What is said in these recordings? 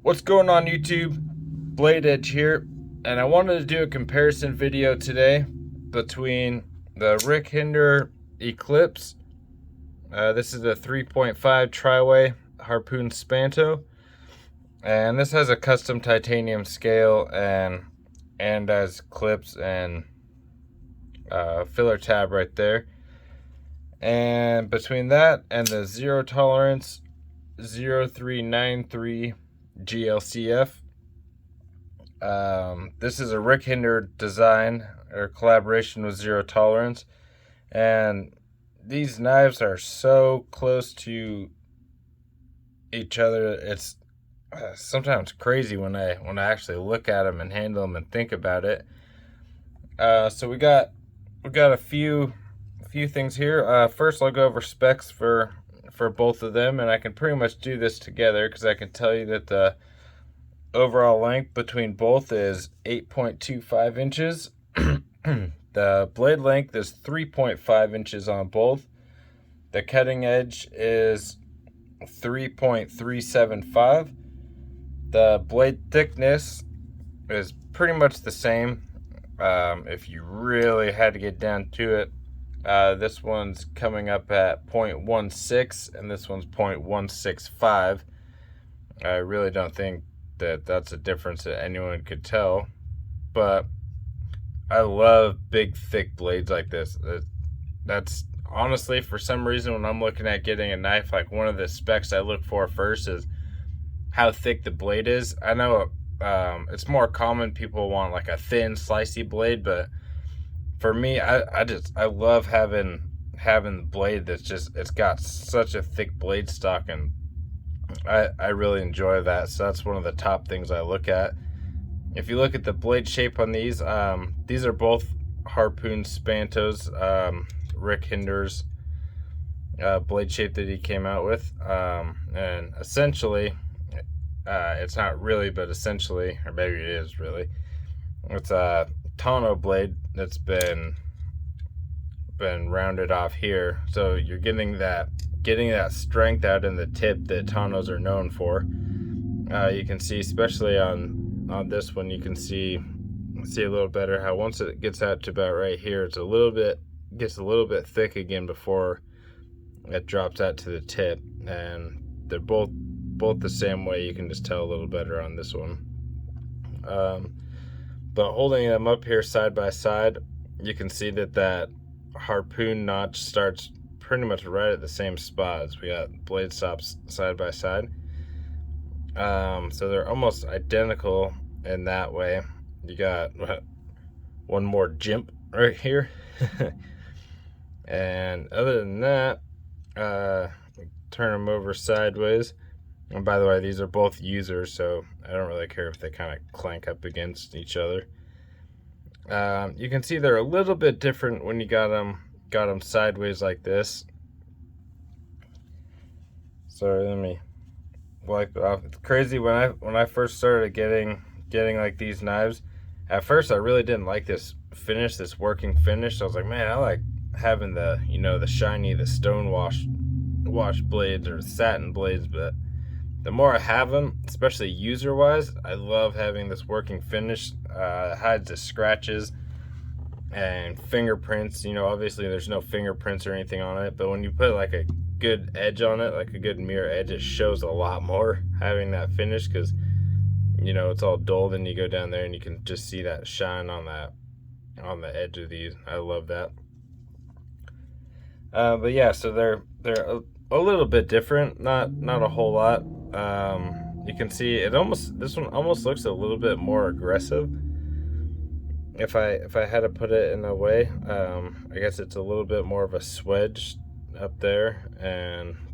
What's going on YouTube? Blade Edge here, and I wanted to do a comparison video today between the Hinderer Eklipse. This is a 3.5 tri-way harpoon spanto, and this has a custom titanium scale and has clips and filler tab right there. And between that and the zero tolerance 0393 GLCF. This is a Hinderer design or collaboration with Zero Tolerance, and these knives are so close to each other. It's sometimes crazy when I actually look at them and handle them and think about it. So we got a few things here. First, I'll go over specs for both of them, and I can pretty much do this together because I can tell you that the overall length between both is 8.25 inches. The blade length is 3.5 inches on both. The cutting edge is 3.375. The blade thickness is pretty much the same. If you really had to get down to it, this one's coming up at 0.16 and this one's 0.165. I really don't think that that's a difference that anyone could tell, but I love big thick blades like this. That's honestly, for some reason, when I'm looking at getting a knife, like one of the specs I look for first is how thick the blade is. I know it's more common people want like a thin slicey blade, but for me, I love having the blade that's just, it's got such a thick blade stock, and I really enjoy that. So that's one of the top things I look at. If you look at the blade shape on these are both harpoon spantos, Hinderer's blade shape that he came out with, and essentially it's not really, but essentially, or maybe it is really, it's a tonneau blade that's been rounded off here, so you're getting that strength out in the tip that tonneaus are known for. You can see, especially on this one, you can see a little better how once it gets out to about right here, gets a little bit thick again before it drops out to the tip, and they're both the same way. You can just tell a little better on this one. But holding them up here side by side, you can see that harpoon notch starts pretty much right at the same spot as we got blade stops side by side. So they're almost identical in that way. You got one more jimp right here. And other than that, turn them over sideways. And by the way, these are both users, so I don't really care if they kind of clank up against each other. You can see they're a little bit different when you got them sideways like this. Sorry, let me wipe it off. It's crazy when I first started getting like these knives. At first, I really didn't like this finish, this working finish. I was like, man, I like having the shiny, the stone wash blades or satin blades, but the more I have them, especially user wise, I love having this working finish. It hides the scratches and fingerprints. Obviously there's no fingerprints or anything on it, but when you put like a good edge on it, like a good mirror edge, it shows a lot more having that finish, because it's all dull. Then you go down there and you can just see that shine on the edge of these. I love that. But yeah, so they're a little bit different, not a whole lot. You can see this one almost looks a little bit more aggressive. If I had to put it in a way, I guess it's a little bit more of a swedge up there,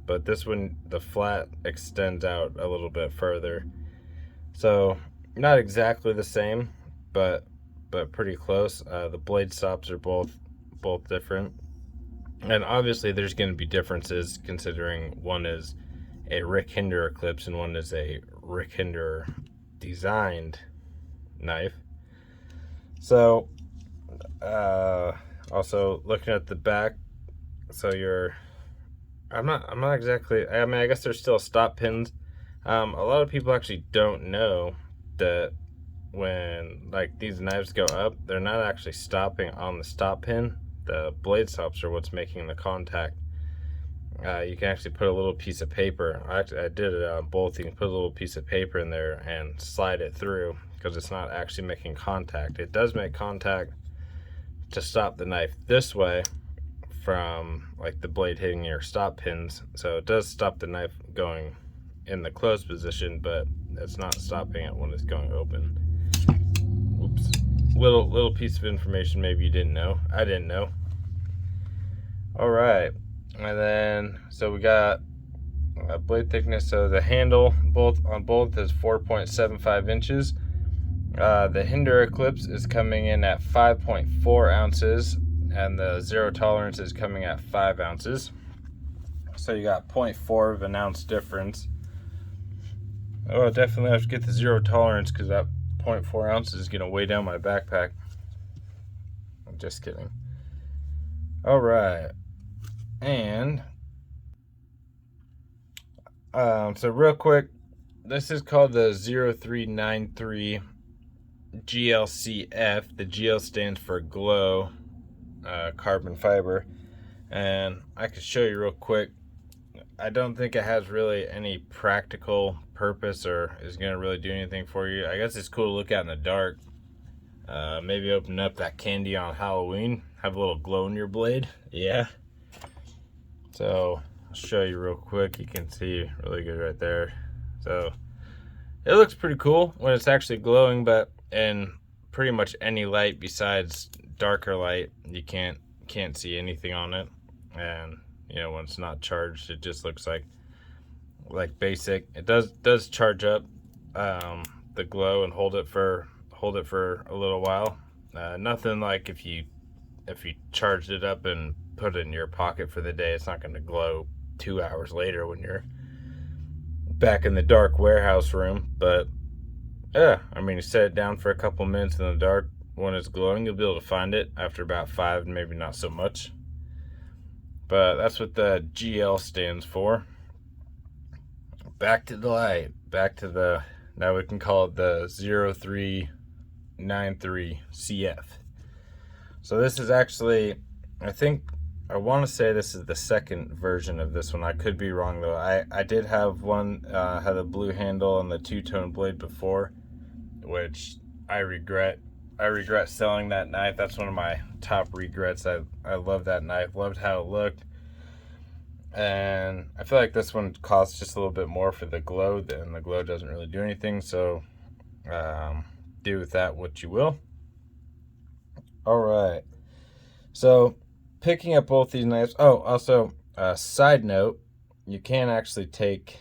but this one, the flat extends out a little bit further. So not exactly the same, but pretty close. The blade stops are both different. And obviously there's going to be differences, considering one is a Hinderer Eklipse and one is a Hinderer designed knife. So also looking at the back, so I'm not exactly, I mean, I guess there's still stop pins A lot of people actually don't know that when like these knives go up, they're not actually stopping on the stop pin. The blade stops are what's making the contact. You can actually put a little piece of paper. I did it on both. You can put a little piece of paper in there and slide it through because it's not actually making contact. It does make contact to stop the knife this way from like the blade hitting your stop pins. So it does stop the knife going in the closed position, but it's not stopping it when it's going open. Oops. Little piece of information maybe you didn't know. I didn't know. All right. And then, so we got blade thickness. So the handle on both is 4.75 inches. The Hinderer Eklipse is coming in at 5.4 ounces, and the zero tolerance is coming at 5 ounces. So you got 0.4 of an ounce difference. Oh, I definitely have to get the zero tolerance because that 0.4 ounces is gonna weigh down my backpack. I'm just kidding. All right. And so real quick, this is called the 0393 GLCF. The GL stands for glow carbon fiber, and I could show you real quick. I don't think it has really any practical purpose or is going to really do anything for you. I guess it's cool to look at in the dark. Maybe open up that candy on Halloween, have a little glow in your blade. Yeah. So I'll show you real quick. You can see really good right there. So it looks pretty cool when it's actually glowing, but in pretty much any light besides darker light, you can't see anything on it. And you know, when it's not charged, it just looks like basic. It does charge up the glow and hold it for a little while. Nothing like if you charged it up and put it in your pocket for the day, it's not going to glow 2 hours later when you're back in the dark warehouse room. But yeah, I mean, you set it down for a couple minutes in the dark. When it's glowing, you'll be able to find it after about 5, maybe not so much. But that's what the GL stands for. Back to the light. Back to the, now we can call it the 0393 CF. So this is actually, I want to say this is the second version of this one. I could be wrong though. I did have one, had a blue handle and the two-tone blade before, which I regret. I regret selling that knife. That's one of my top regrets. I love that knife. Loved how it looked. And I feel like this one costs just a little bit more for the glow, and the glow doesn't really do anything. So do with that what you will. All right. So picking up both these knives. Oh, also, side note, you can actually take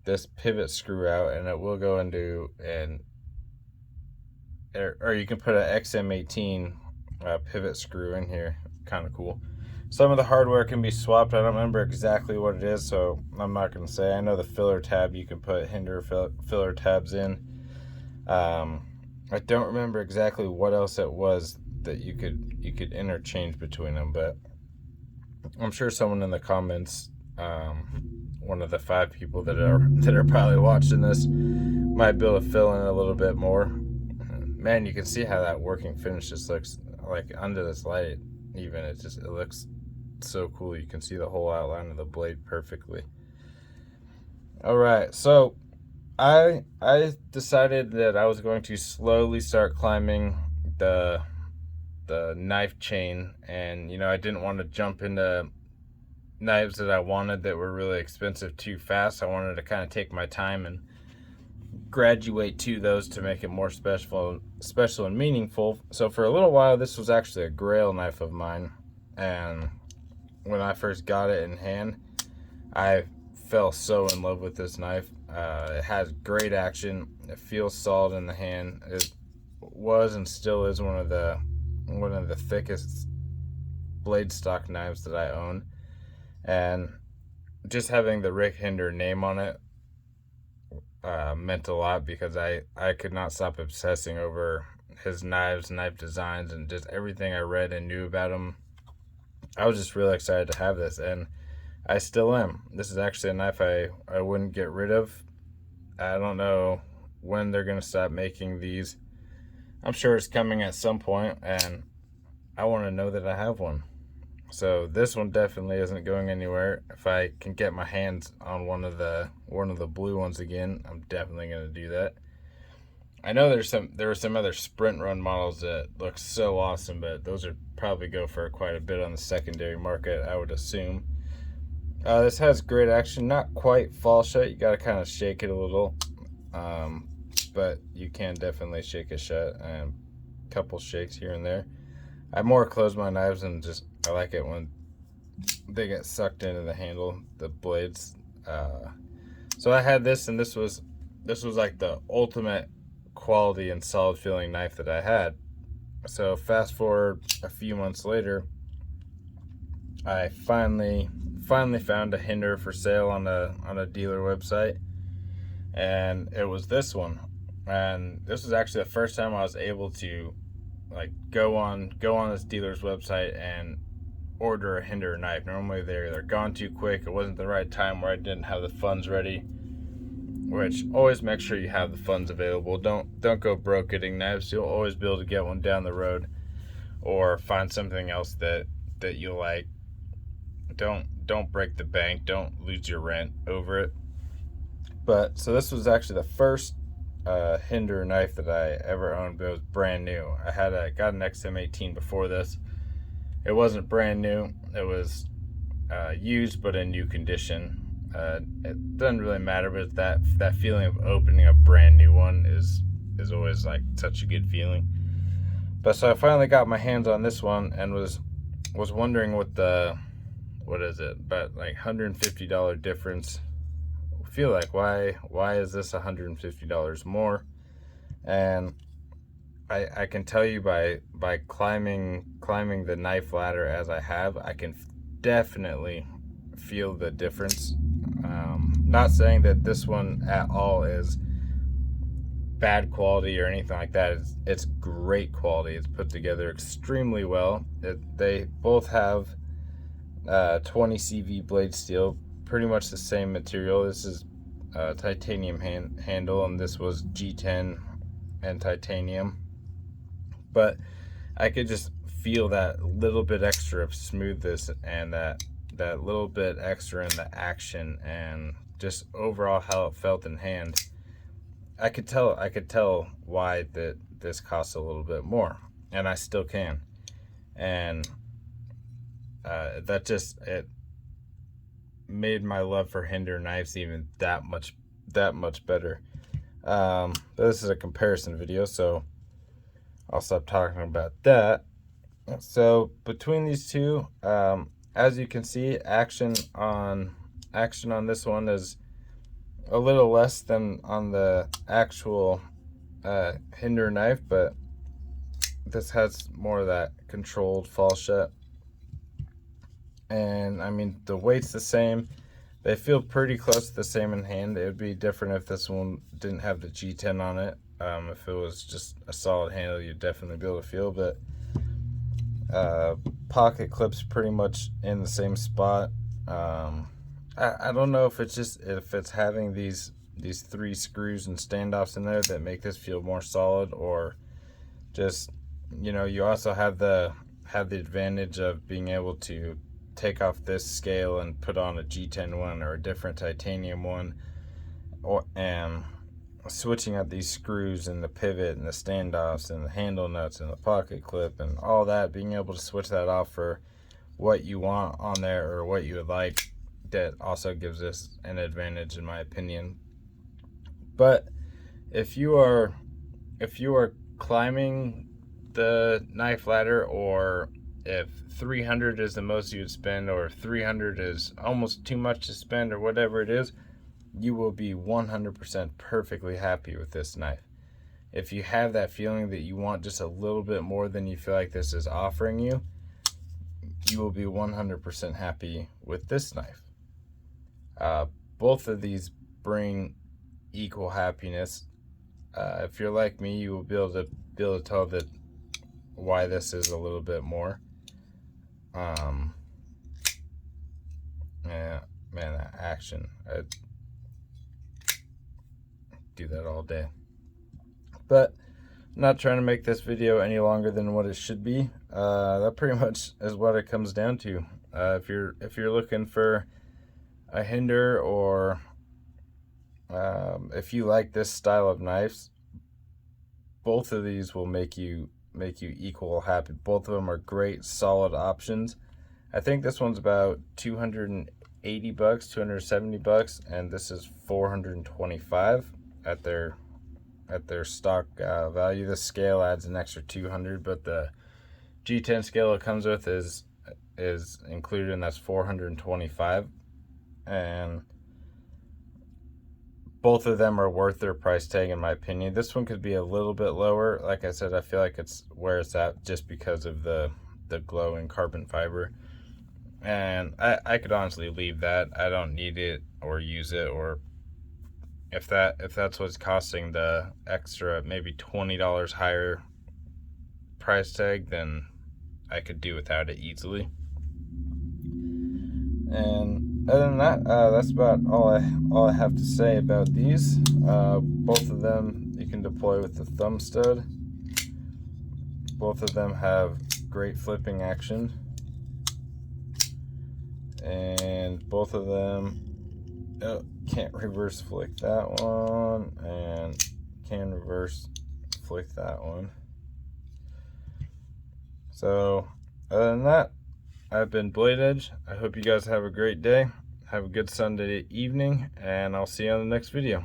this pivot screw out, and it will go into or you can put an XM18 pivot screw in here. Kind of cool. Some of the hardware can be swapped. I don't remember exactly what it is, so I'm not going to say. I know the filler tab, you can put Hinderer filler tabs in. I don't remember exactly what else it was that you could interchange between them, but I'm sure someone in the comments, one of the 5 people that are probably watching this, might be able to fill in a little bit more. Man, you can see how that working finish just looks like under this light. Even it looks so cool. You can see the whole outline of the blade perfectly. All right, so I decided that I was going to slowly start climbing the knife chain, and you know, I didn't want to jump into knives that I wanted that were really expensive too fast. I wanted to kind of take my time and graduate to those to make it more special and meaningful. So for a little while, this was actually a Grail knife of mine, and when I first got it in hand, I fell so in love with this knife. It has great action. It feels solid in the hand. It was and still is one of the thickest blade stock knives that I own, and just having the Rick Hinderer name on it meant a lot, because I could not stop obsessing over his knife designs, and just everything I read and knew about him. I was just really excited to have this, and I still am. This is actually a knife I wouldn't get rid of. I don't know when they're going to stop making these. I'm sure it's coming at some point, and I want to know that I have one. So this one definitely isn't going anywhere. If I can get my hands on one of the blue ones again, I'm definitely going to do that. I know there were some other sprint run models that look so awesome, but those would probably go for quite a bit on the secondary market, I would assume. This has great action, not quite fall shut. You got to kind of shake it a little, but you can definitely shake it shut, and a couple shakes here and there. I more close my knives, and just I like it when they get sucked into the handle, the blades. So I had this, and this was like the ultimate quality and solid feeling knife that I had. So fast forward a few months later, I finally found a Hinderer for sale on a dealer website, and it was this one. And this was actually the first time I was able to like go on this dealer's website and order a Hinderer knife. Normally they're gone too quick. It wasn't the right time where I didn't have the funds ready. Which, always make sure you have the funds available. Don't go broke getting knives. You'll always be able to get one down the road, or find something else that you like. Don't break the bank. Don't lose your rent over it. But so this was actually the first Hinderer knife that I ever owned, but it was brand new. I got an XM18 before this. It wasn't brand new. It was used, but in new condition. It doesn't really matter, but that feeling of opening a brand new one is always like such a good feeling. But so I finally got my hands on this one, and was wondering what is it, about like $150 difference. I feel like why is this $150 more? And I can tell you by climbing the knife ladder as I have, I can definitely feel the difference. Not saying that this one at all is bad quality or anything like that. It's great quality. It's put together extremely well. They both have 20 CV blade steel, pretty much the same material. This is titanium handle, and this was G10 and titanium. But I could just feel that little bit extra of smoothness, and that little bit extra in the action, and just overall how it felt in hand. I could tell why this costs a little bit more, and I still can. And it made my love for Hinderer knives even that much better. This is a comparison video, so I'll stop talking about that. So between these two, as you can see, action on this one is a little less than on the actual Hinderer knife, but this has more of that controlled fall shut. And I mean, the weight's the same. They feel pretty close to the same in hand. It would be different if this one didn't have the G10 on it. If it was just a solid handle, you'd definitely be able to feel, but pocket clips pretty much in the same spot. I don't know if it's having these 3 screws and standoffs in there that make this feel more solid, or just, you know, you also have the advantage of being able to take off this scale and put on a G10 one or a different titanium one, and switching out these screws and the pivot and the standoffs and the handle nuts and the pocket clip and all that, being able to switch that off for what you want on there or what you would like, that also gives us an advantage in my opinion. But if you are climbing the knife ladder, or if 300 is the most you would spend, or if 300 is almost too much to spend, or whatever it is, you will be 100% perfectly happy with this knife. If you have that feeling that you want just a little bit more than you feel like this is offering you, you will be 100% happy with this knife. Both of these bring equal happiness. If you're like me, you will be able to tell that why this is a little bit more. Yeah, man, that action, I'd do that all day. But I'm not trying to make this video any longer than what it should be. That pretty much is what it comes down to. If you're looking for a Hinderer, or if you like this style of knives, both of these will make you equal happy. Both of them are great, solid options. I think this one's about $280, $270, and this is $425 at their stock value. The scale adds an extra $200, but the G10 scale it comes with is included, and that's $425. And both of them are worth their price tag, in my opinion. This one could be a little bit lower. Like I said, I feel like it's where it's at just because of the glowing carbon fiber. And I could honestly leave that. I don't need it or use it, or if that's what's costing the extra maybe $20 higher price tag, then I could do without it easily. And other than that, that's about all I have to say about these. Both of them you can deploy with the thumb stud. Both of them have great flipping action, and both of them can't reverse flick that one, and can reverse flick that one. So other than that, I've been Blade Edge. I hope you guys have a great day. Have a good Sunday evening, and I'll see you on the next video.